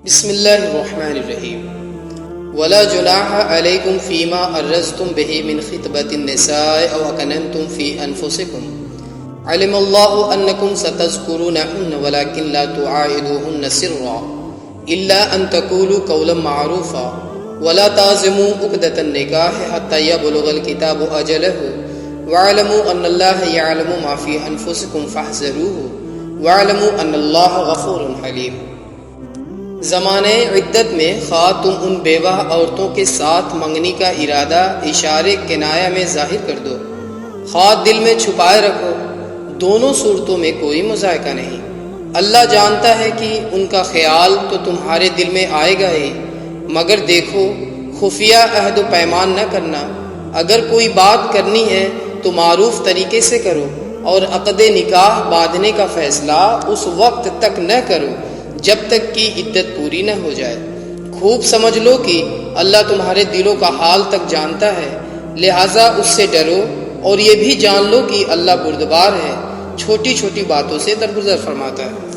بسم اللہ الرحمن الرحیم ولا جناح علیکم فیما عرضتم به من خطبۃ النساء او اکننتم فی انفسکم علم اللہ انکم ستذکرونہن ولکن لا تعاہدوہن سرا الا ان تقولوا قولا معروفا ولا تعزموا عقدۃ النکاح حتی یبلغ الکتاب اجلہ واعلموا ان اللہ یعلم ما فی انفسکم فاحذروہ واعلموا ان اللہ غفور حلیم۔ زمانۂ عدت میں خواہ تم ان بیوہ عورتوں کے ساتھ منگنی کا ارادہ اشارے کنایہ میں ظاہر کر دو، خواہ دل میں چھپائے رکھو، دونوں صورتوں میں کوئی مذائقہ نہیں۔ اللہ جانتا ہے کہ ان کا خیال تو تمہارے دل میں آئے گا ہی، مگر دیکھو خفیہ عہد و پیمان نہ کرنا۔ اگر کوئی بات کرنی ہے تو معروف طریقے سے کرو، اور عقد نکاح باندھنے کا فیصلہ اس وقت تک نہ کرو جب تک کہ عدت پوری نہ ہو جائے۔ خوب سمجھ لو کہ اللہ تمہارے دلوں کا حال تک جانتا ہے، لہٰذا اس سے ڈرو، اور یہ بھی جان لو کہ اللہ بردبار ہے، چھوٹی چھوٹی باتوں سے درگزر فرماتا ہے۔